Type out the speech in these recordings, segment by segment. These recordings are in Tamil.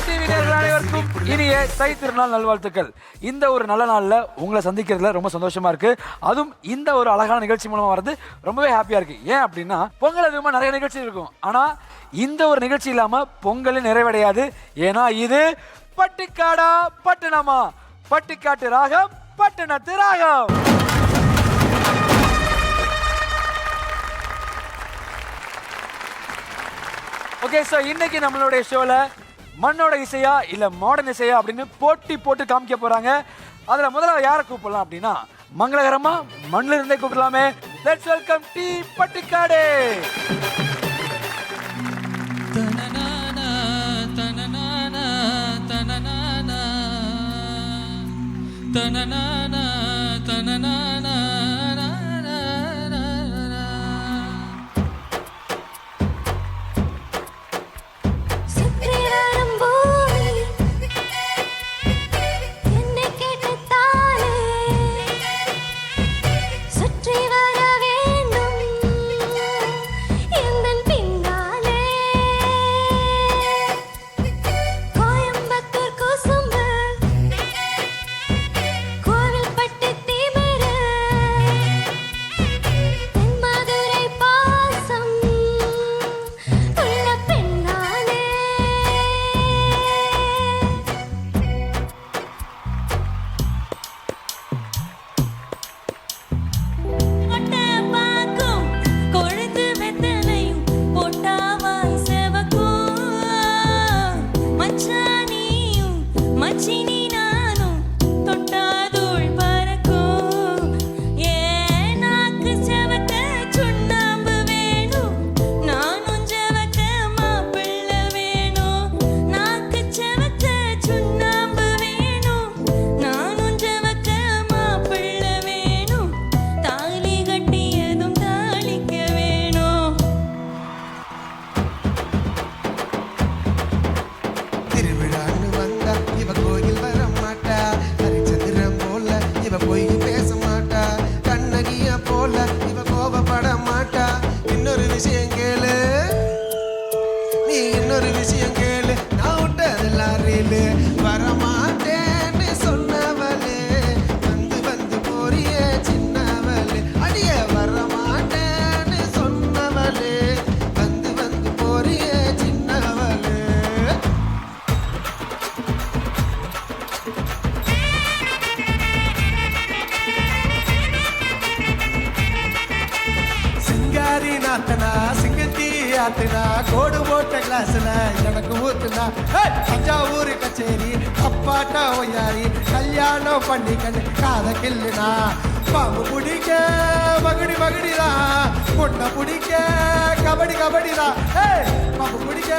டிவி நேயர்கள் அனைவருக்கும் இனிய தை திருநாள் நல்வாழ்த்துக்கள். இந்த ஒரு நல்ல நாள்ல உங்களை சந்திக்கிறதுல ரொம்ப சந்தோஷமா இருக்கு. அதுவும் இந்த ஒரு அழகான நிகழ்ச்சி மூலமா வரது ரொம்பவே ஹாப்பியா இருக்கு. ஏன் அப்படின்னா பொங்கல் அதிகமா நிறைய நிகழ்ச்சி இருக்கும். ஆனா இந்த ஒரு நிகழ்ச்சி இல்லாம பொங்கல் நிறைவடையாது. ஏன்னா இது பட்டிக்காடா பட்டணமா, பட்டிக்காட்டு ராகம் பட்டணத்து ராகம். ஓகே, சோ இன்னைக்கு நம்மளுடைய ஷோல மண்ணோட இசையா இல்ல மாடர்ன் இசையா அப்படின்னு போட்டி போட்டு காமிக்க போறாங்க. அதுல முதல்ல யாரை கூப்பிடலாம் அப்படின்னா மங்களகரமா மண்ணில இருந்தே கூப்பிடலாமே. லெட்ஸ் வெல்கம் டி பட்டிக்காடு. கோடு போட்ட கிளாஸ்ல எனக்கு ஊத்துனா தஞ்சாவூர் கச்சேரி அப்பாட்டா ஒய்யாரி கல்யாணம் பண்ணி கண்டு காத கில்லுனா பாம்பு பிடிக்க மகுடி மகுடிதான் பொண்ணை பிடிக்க கபடி கபடிதான் பாம்பு பிடிக்க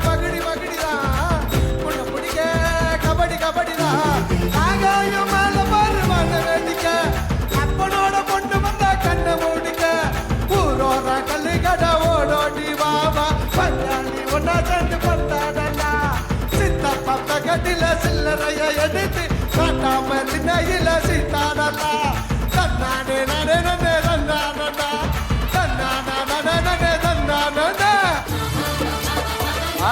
மகுடி மகுடிதான் பொண்ணை பிடிக்க கபடி கபடிதான் ஆகாயம் மேல பாரு மண்ண வேண்டிக்க அப்பனோட பொண்ணு வந்தா கண்ணை மூடிக்க ஊரோர கல்லு கடை ஓடோடி வாவா பஞ்சாலி ஒன்னா சேர்ந்து கொண்டாடலா சித்தப்பா பக்கத்தில சில்லறைய எடுத்து காட்டாம திண்ணையில சீத்தாடலா தன்னானே நானே நன்னே தன்னானடா தன்னானா நானே நன்னே தன்னானடா.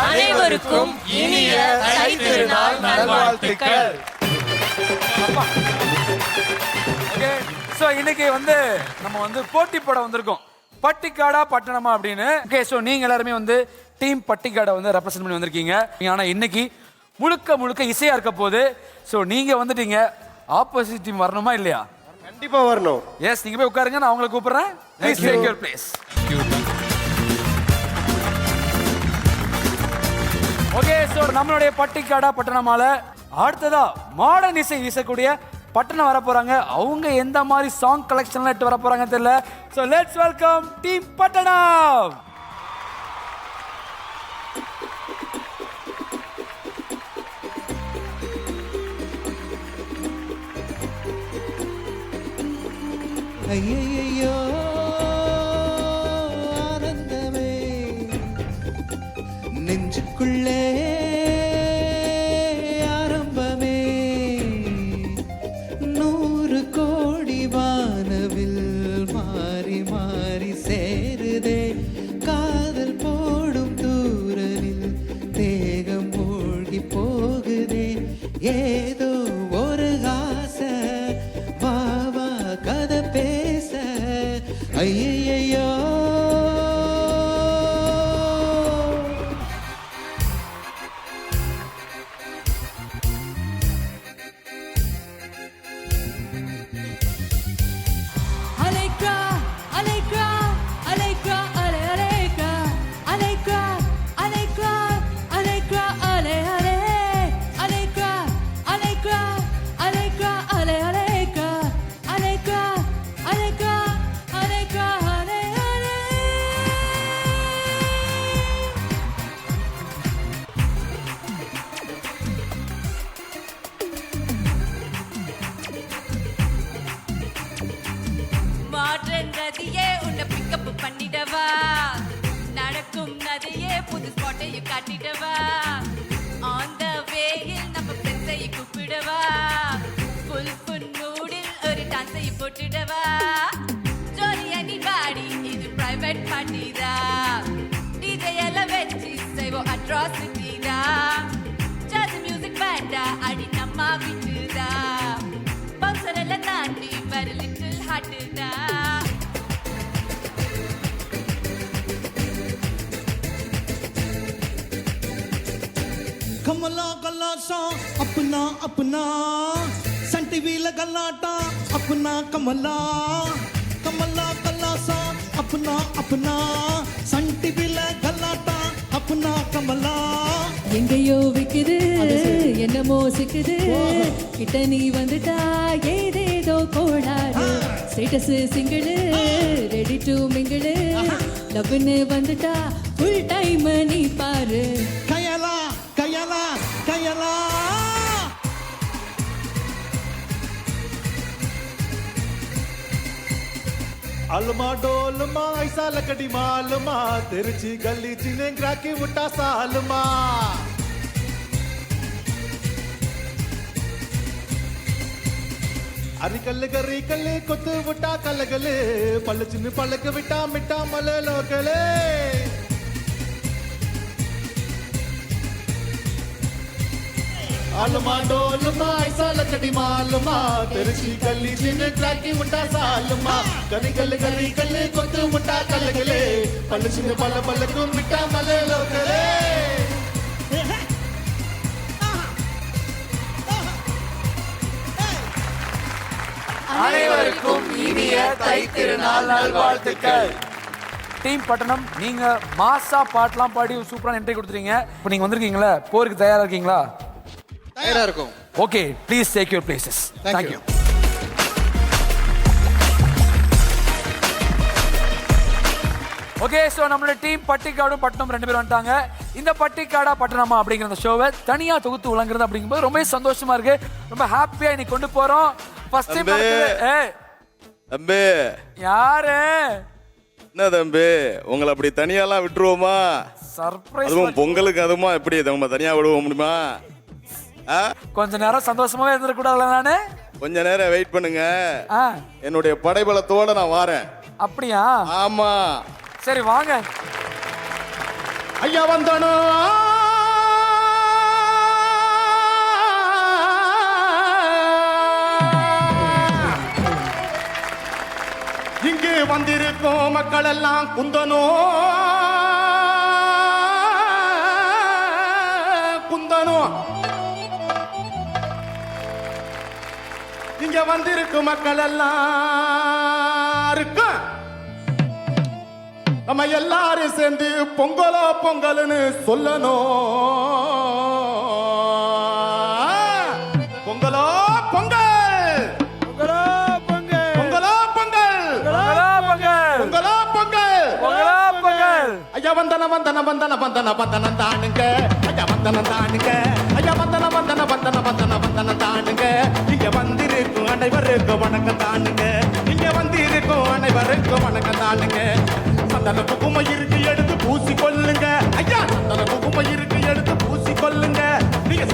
அனைவருக்கும் இனிய தை திருநாள் நல்வாழ்த்துக்கள். சோ இன்னைக்கு நம்ம போட்டி போட வந்திருக்கோம் பட்டிக்காடா பட்டணமா அப்படின்னு. ஓகே, சோ நீங்க எல்லாருமே டீம் பட்டிக்காடை ரெப்ரசென்ட் பண்ணி வந்திருக்கீங்க. ஆனா இன்னைக்கு முழுக்க முழுக்க இசையா இருக்க போது. சோ நீங்க வந்துட்டீங்க, ஆப்போசிட் டீம் வரணுமா இல்லையா? கண்டிப்பா வரணும். எஸ், நீங்க போய் உட்காருங்க, நான் உங்களை கூப்பிடுறேன். Please take your place. Okay, so நம்மளுடைய பட்டிக்காடா பட்டணமால அடுத்ததா மாடர்ன் இசை வீசக்கூடிய பட்டணம் வர போறாங்க. அவங்க எந்த மாதிரி சாங் கலெக்ஷன்ல எடுத்து வர போறாங்க தெரியல. சோ லெட்ஸ் வெல்கம் டீம் பட்டணம். ஐயையோ ஆனந்தமே நெஞ்சுக்குள்ளே ஆரம்பமே 100 கோடி வானவில் மாறி மாறி சேருதே காதல் போடும் தூரலில் தேகம் மூழ்கி போ ஏதோ ஒரு ஆசை வா வா கதை பேச ஐயையோ Alegra, Alegra, Alegra, Alegra, Alegra, Alegra, Alegra, Ale, Ale, Alegra, Alegra, Alegra, Ale, Alegra, Alegra, Alegra, Alegra, Ale, Ale. Modern நதியே உன்னை பிக்கப் பண்ணிடவா நடக்கும் நதியே புது ஸ்பாட்டையும் காட்டிடவா ஆன் த வேயில் நம்ம ஃப்ரெண்ட்ஸை கூப்பிடவா ஃபுல் மூடில் ஒரு டான்ஸை போட்டுடவா ஜோலியா நீ பாடி இது பிரைவேட் பார்ட்டி தான் டிஜே எல்லாம் வச்சு செய்வோம் அட்ராசிட்டி தான் ஜாஸ் மியூசிக் வேண்டா அடி நம்ம வீட்டுதான் பவுசர் எல்லாம் தாண்டி வர லிட்டில் ஹாட்டு தான் कमला गलासा अपना अपना सन टीवी गलाटा अपना कमला कमला गलासा अपना अपना सन टीवी गलाटा अपना कमला எங்கேயோ விக்குது என்னமோ சிக்குது கிட்ட நீ வந்துட்டா ஏதேதோ கோளாறு status single ready to mingle லவ்னு வந்துட்டா ஃபுல் டைம் நீ பாரு கயலா கயலா கயலா अलमा डोलमा ऐसा लकड़ी मालमा तिरछी गली चीने ग्राकी उठा सालमा अरिकल गरी कल्ले कुत्ते उठा कलगले पल चिन पलक विटा मिटा मले लोकले अलमा डोलमा ऐसा लकड़ी मालमा तिरछी गली चीने ग्राकी उठा सालमा गरी गली कुत्ते उठा कलगले पल चिन पल पलक मिटा मले लोकले அனைவருக்கும் இனிய தைத்திருநாள் நல்வாழ்த்துக்கள். டீம் பட்டணம், நீங்க மாசா பாட்டெல்லாம் பாடி சூப்பரான என்ட்ரி கொடுத்துறீங்க. இப்போ நீங்க வந்திருக்கீங்களா, போருக்கு தயாரா இருக்கீங்களா? தயாரா இருக்கும். Okay, please take your places. Thank you. Okay, so நம்மளோட டீம் பட்டிக்காடும் பட்டணம் ரெண்டு பேரும் வந்துட்டாங்க. இந்த பட்டிக்காடா பட்டணமா அப்படிங்கிற அந்த ஷோவை தனியா தொகுத்து வழங்குறது அப்படிங்கும்போது ரொம்ப சந்தோஷமா இருக்கு, ரொம்ப ஹாப்பியா இன்னைக்கு கொண்டு போறோம். ஃபர்ஸ்ட் டைம் தம்பி யாரு என்ன தம்பி, உங்களை அப்படி தனியாலாம் விட்டுருவோமா? சர்ப்ரைஸ். அதுவும் பொங்கலுக்கு அதுமா எப்படி நம்ம தனியா விடுவோம் முடியுமா? கொஞ்ச நேரம் சந்தோஷமாவே இருந்துட கூடாதுல நானு? கொஞ்ச நேரம் வெயிட் பண்ணுங்க, ஆ, என்னுடைய படைபலத்தோட நான் வாரேன். அப்படியா? ஆமா, சரி வாங்க. ஐயா வந்தனோ இங்கு வந்திருக்கும் மக்கள் எல்லாம் குந்தனோ குந்தனோ இங்க வந்திருக்கும் மக்கள் எல்லாம் இருக்கும். நம்ம எல்லாரும் சேர்ந்து பொங்கலோ பொங்கல்னு சொல்லணும். பொங்கலோ பொங்கல், பொங்கலோ பொங்கல், பொங்கலோ பொங்கல், பொங்கலோ பொங்கல், பொங்கலோ பொங்கல், பொங்கலோ பொங்கல். ஐயா வந்தன வந்தன வந்தன வந்தன வந்தன தானுங்க, ஐயா வந்தன தானுங்க, ஐயா வந்தன வந்தன வந்தன வந்தன வந்தன தானுங்க. இங்க வந்திருக்கும் அனைவருக்கும் வணக்கம் தானுங்க, இங்க வந்திருக்கும் அனைவருக்கும் வணக்கம் தானுங்க. சந்தன குங்குமம் இருக்கு எடுத்து பூசி கொள்ளுங்க, ஐயா சந்தன குங்குமம் இருக்கு எடுத்து பூசி கொள்ளுங்க. நீங்க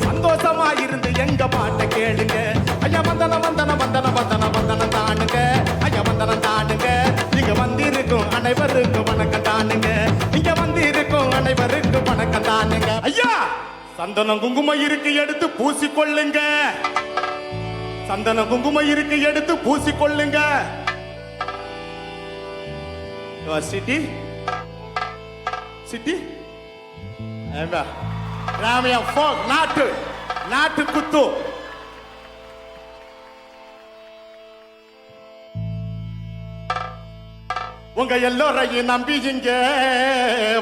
சந்தோஷமா இருந்து எங்க பாட்டை கேளுங்க. ஐயா வந்தன வந்தன வந்தன வந்தன வந்தன தானுங்க, ஐயா வந்தன தானுங்க. நீங்க வந்திருக்கும் அனைவருக்கும் வணக்கம் தானுங்க, இங்க வந்திருக்கும் அனைவருக்கும் வணக்கம் தானுங்க. ஐயா சந்தனம் குங்குமம் இருக்கு எடுத்து பூசிக்கொள்ளுங்க. சந்தனம் குங்குமம் இருக்கு எடுத்து பூசிக்கொள்ளுங்க. சிட்டி சிட்டி ராமையா ஃபோக் நாட்டு நாட்டு குத்து. உங்க எல்லோரையும் நம்பி இங்க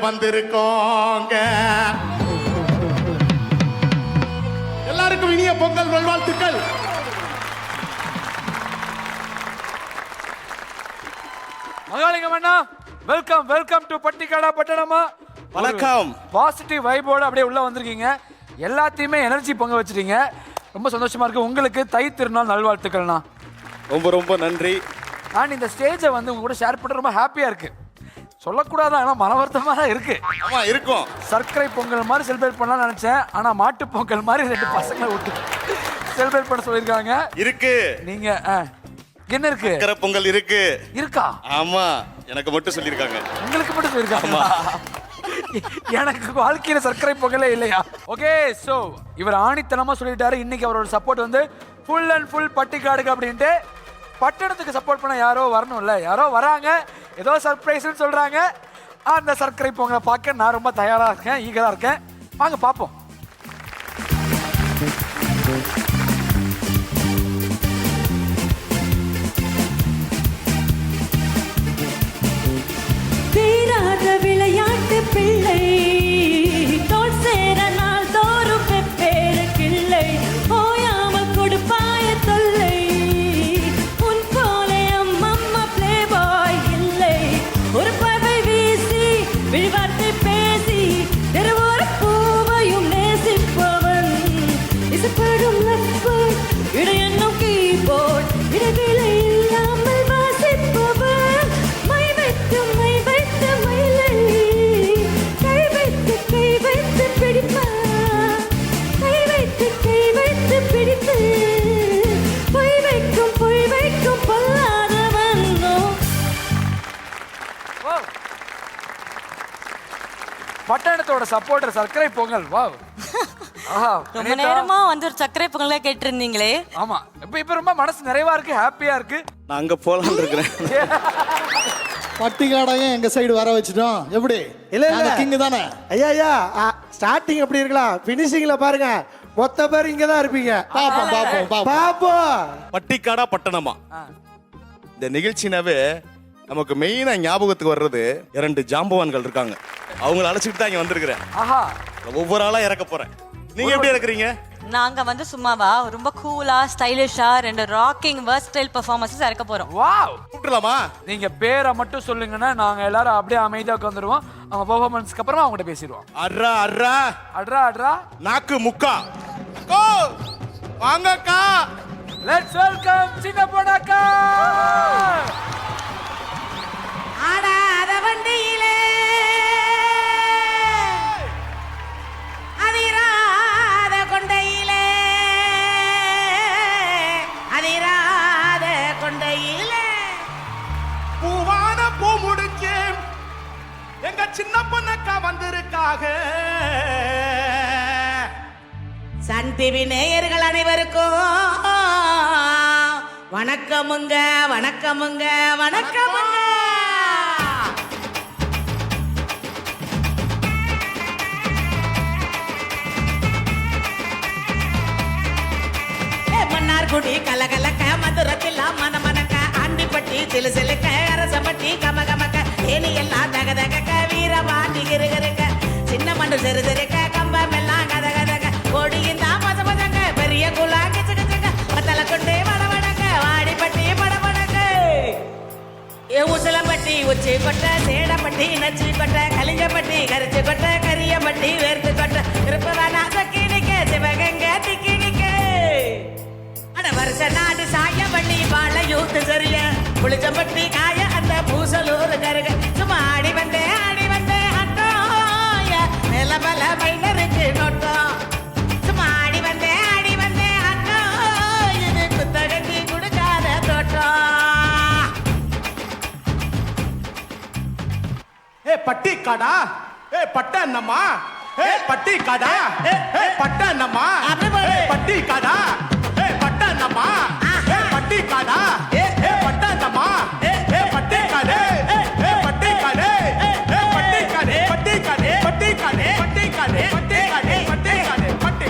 வந்திருக்கோங்க. எல்லாருக்கும் இனிய பொங்கல் நல்வாழ்த்துக்கள். மகாலிங்கம் அண்ணா, வெல்கம் வெல்கம் டு பட்டிக்காடா பட்டணமா. வணக்கம். பாசிட்டிவ் வைபோட அப்படியே உள்ள வந்திருக்கீங்க. எல்லாத்தையுமே எனர்ஜி பொங்க வச்சிட்டீங்க. ரொம்ப சந்தோஷமா இருக்கு. உங்களுக்கு தை திருநாள் நல்வாழ்த்துக்கள்ண்ணா. ரொம்ப ரொம்ப நன்றி. நான் இந்த ஸ்டேஜை வந்து உங்க கூட ஷேர் பண்ண ரொம்ப ஹாப்பியா இருக்கு. சொல்லக்கூடாது, ஆனால் மன வருத்தமாக தான் இருக்கு. ஆமா இருக்கும். சர்க்கரை பொங்கல் மாதிரி செலிப்ரேட் பண்ணலாம்னு நினைச்சேன். ஆனா மாட்டு பொங்கல் மாதிரி 2 பசங்களை விட்டு செலிப்ரேட் பண்ண சொல்லியிருக்காங்க. இருக்கு. நீங்க என்ன இருக்கு? சக்கரை பொங்கல் இருக்கு. இருக்கா? ஆமா, எனக்கு மட்டும் சொல்லியிருக்காங்க. உங்களுக்கு மட்டும் சொல்லியிருக்காங்க. எனக்கு வாழ்க்கையில சர்க்கரை பொங்கலே இல்லையா? ஓகே, சோ இவர் ஆணித்தனமா சொல்லிட்டாரு. இன்னைக்கு அவரோட சப்போர்ட் வந்து ஃபுல் அண்ட் ஃபுல் பட்டிக்காடுக்கு அப்படின்ட்டு. பட்டணத்துக்கு சப்போர்ட் பண்ண யாரோ வரணும்ல, யாரோ வராங்க, ஏதோ சர்ப்ரைஸ்னு சொல்றாங்க. அந்த சர்க்கரை பொங்கலை பார்க்க நான் ரொம்ப தயாரா இருக்கேன், ஈகரா இருக்கேன். வாங்க பார்ப்போம். தீராத விளையாட்டு பிள்ளை தோல் சேர நாள் தோறும் வெவ்வேறு கிள்ளை ஓயாமல் கொடுப்பாய தொல்லை உன் போலே அம்மம்மா பிளே பாய் இல்லை ஒரு பார்வை வீசி விழிவார்த்தை பேசி தெருவோர பூவையும் நேசிப்பவன் இசைப்படும் நட்பு இடையென்னும் கீபோர்ட் இடைவேளை இல்லாமல் வாசிப்பவன் மை வைத்து மயிலை கை வைத்து பிடிப்பான் கை வைத்து பிடித்து பொய் வைக்கும் பொல்லாதவனோ. பட்டணத்தோட சப்போர்ட்டர் சர்க்கரை பொங்கல். வாவ். ஆஹா, ரொம்ப அனிதா. நேரமா வந்து ஒரு சர்க்கரை பொங்கலே கேட்டு இருந்தீங்களே. ஆமா, இப்ப ரொம்ப மனசு நிறைவா இருக்கு, ஹாப்பியா இருக்கு. நான் அங்க போலான்னு இருக்கிறேன். பட்டிக்காடையும் எங்க சைடு வர வச்சுட்டோம். எப்படி இல்ல, இல்ல. கிங் தானே? ஐயா ஸ்டார்டிங் எப்படி இருக்கலாம், பினிஷிங்ல பாருங்க மொத்த பேர் இங்க தான் இருப்பீங்க. பாப்போம். பாப்போம். பட்டிக்காடா பட்டணமா. இந்த நிகழ்ச்சினாவே நமக்கு மெயினா ஞாபகத்துக்கு வர்றது 2 ஜாம்பவான்கள் இருக்காங்க. அவங்கள அழைச்சிட்டு தான் இங்க வந்திருக்கிறேன். ஆஹா, ஒவ்வொரு ஆளா இறக்க போறேன். நீங்க எப்படி இறக்குறீங்க? நாங்க வந்து சும்மாவா ரொம்ப கூலா ஸ்டைலிஷா 2 ராக்கிங் வெர்ஸ்டைல் பெர்ஃபார்மன்ஸஸ் இறக்க போறோம். வாவ். கூப்பிடலாமா? நீங்க பேரை மட்டும் சொல்லுங்கன்னா நாங்க எல்லாரும் அப்படியே அமைதியா உட்காந்துருவோம். அவங்க பெர்ஃபார்மன்ஸ்க்கு அப்புறமா அவங்ககிட்ட பேசிடுவோம். அட்ரா அட்ரா அட்ரா அட்ரா. நாக்கு முக்கா கோ வாங்கக்கா. லெட்ஸ் வெல்கம் சின்ன பொண்ணாக்கா. ஆடாத வண்டியிலே அதிராத கொண்டையிலே அதிராத கொண்டையிலே பூவான பூ முடிச்சு எங்க சின்ன பொண்ணக்கா வந்திருக்காக. சன் டிவி நேயர்கள் அனைவருக்கும் வணக்கமுங்க வணக்கமுங்க வணக்கமுங்க. மன்னார்குடி கலகலக்க மதுரத்தில் மனமனக்க ஆண்டிப்பட்டி சிலுசிலுக்க அரசப்பட்டி கமகமக்க ஏனி எல்லாம் தகதக வீரவாண்டி கிருகிருக்க சின்ன மண்டு சிறு சிறுக்க கம்பம் எல்லாம் கதகதக கோடியின் தான் மசமதங்க பெரிய குலா கிச்சுக்க பத்தல கொண்டே வடவடங்க வாடிப்பட்டி படபடங்க உசலம்பட்டி உச்சி கொட்ட சேடப்பட்டி நச்சு கொட்ட கலிஞ்சப்பட்டி கரிச்சு கொட்ட கரியப்பட்டி வேர்த்து கொட்ட திருப்பதானா சக்கி நிக்க சிவகங்க திக்கி நிக்க வருஷ நாடு சாயப்பட்டி பாளையூத்து சரிய புளிச்சம்பட்டி காய அந்த பூசலூர் கருக சும்மா ஆடி வந்தே அட்டோய நிலமல மைனருக்கு நோட்டம் சும்மா ஆடி வந்தே அட்டோ இது குத்தகட்டி கொடுக்காத தோட்டம். பட்டிக்காடா பட்டணமா பட்டி கடா பட்டணமா பட்டி கடா பட்டணமா பட்டி கடா பட்டணமா பட்டி கடை பட்டி கடை பட்டி கடை பட்டி கடை பட்டி கடை பட்டி கடை பட்டி கடை பட்டி கடை பட்டி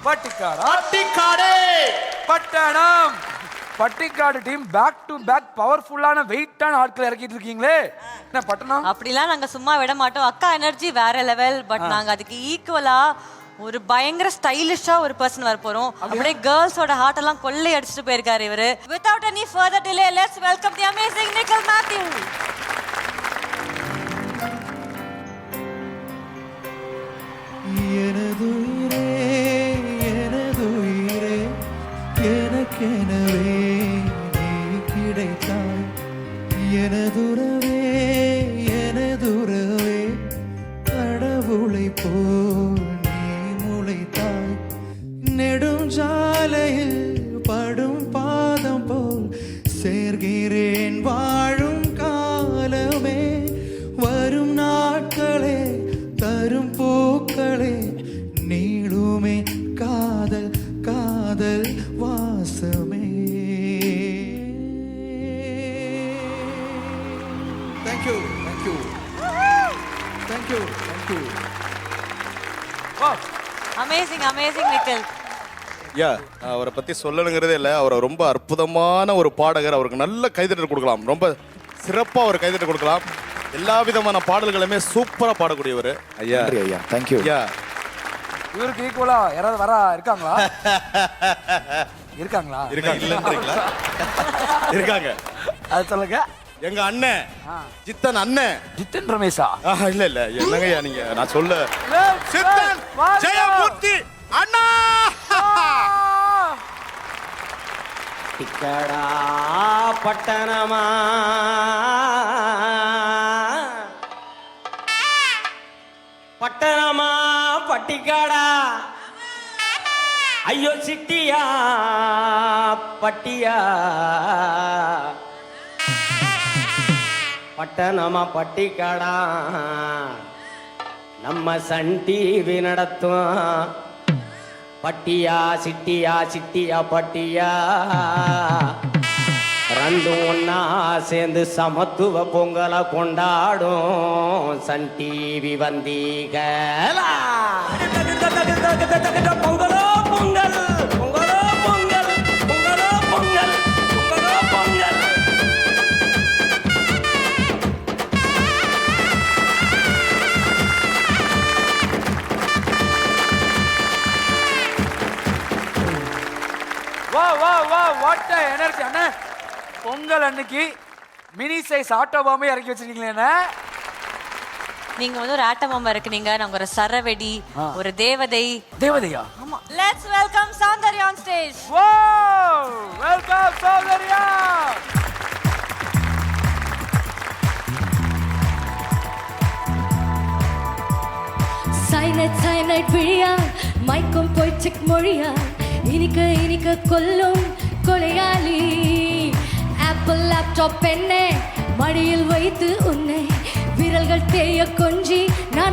பட்டிக்காடா பட்டிக்காடே பட்டணம். பட்டிக்காடு டீம் பேக் டு பேக் பவர்ஃபுல்லான வெயிட்டான ஆட்களை இறக்கிட்டு இருக்கீங்களே. என்ன பட்டணம்? அப்படிலாம் நாங்க சும்மா விட மாட்டோம். அக்கா எனர்ஜி வேற லெவல். பட் நாங்க அதுக்கு ஈக்குவலா ஒரு பயங்கர ஸ்டைலிஷா ஒரு பர்சன் வர போறோம். அப்படியே கேர்ள்ஸோட ஹார்ட் எல்லாம் கொள்ளை அடிச்சுட்டு போயிருக்காரு இவரு. Without any further delay let's welcome the amazing Nikhil Mathew. எனதுயிரே எனதுயிரே எனக்கெனவே நீ கிடைத்தாய். எனதுறவே எனதுறவே கடவுளை போல் நீ முளைத்தாய். நெடுஞ்சாலையில் படும் பாதம் போல் சேர்கிறேன் வாழும் காலமே. வரும் நாட்களே தரும் பூக்களே நீளுமே காதல் காதல் வாசமே. Thank you thank you thank you thank you. Amazing amazing Nikhil. Yeah அவரை பத்தி சொல்லணுங்கிறதே இல்லை. அவரை ரொம்ப அற்புதமான ஒரு பாடகர். அவருக்கு நல்ல கைதட்டல் கொடுக்கலாம். ரொம்ப சிறப்பா ஒரு கைதட்டல் கொடுக்கலாம். எல்லா விதமான பாடல்களுமே சூப்பரா பாடக்கூடியவர் ஐயா. ஐயா தேங்க்யூ. ஐயா இவருக்கு ஈக்குவலா யாராவது வர இருக்காங்களா? இருக்காங்களா? இருக்காங்க இல்லன்றீங்களா? இருக்காங்க. அது சொல்லுங்க. எங்க அண்ணன் ஜித்தன் அண்ணன். ஜித்தன் ரமேஷா? இல்ல இல்ல என்னங்கய்யா நீங்க நான் சொல்ல சித்தன் ஜெயமூர்த்தி அண்ணா. டிக்கடா பட்டணமா பட்டணமா பட்டிக்காடா ஐயோ சிட்டியா பட்டியா பட்டணமா பட்டிக்காடா நம்ம சன் டிவி நடத்தும். பட்டியா சிட்டியா சிட்டியா பட்டியா ரெண்டும் ஒன்னா சேர்ந்து சமத்துவ பொங்கலை கொண்டாடும். சன் டிவி வந்தீங்களா? பொங்கலோ பொங்கல் பொங்கலோ பொங்கல் பொங்கலோ பொங்கல் பொங்கலோ பொங்கல். வா வா வா வாட் எனர்ஜி அண்ணே. பொங்கல் அன்னைக்கு மினி சைஸ் ஆட்டோ பாம்பே இறக்கி வச்சிருக்கீங்களே என்ன? நீங்க வந்து ஒரு ஆட்டமாமா இருக்குனீங்க. நாங்க ஒரு சரவெடி ஒரு தேவதை. தேவதையா? ஆமா. Let's welcome Soundarya on stage. Wow welcome Soundarya. Cyanide cyanide விழியா மைக்கும் பொய்ச்சிக் மொழியா இனிக்க இனிக்க கொல்லும் கொலையாளி. ஆப்பிள் லேப்டாப் பெண்ணே மடியில் வைத்து உன்னை விரல்கள் தேய கொஞ்சி நான்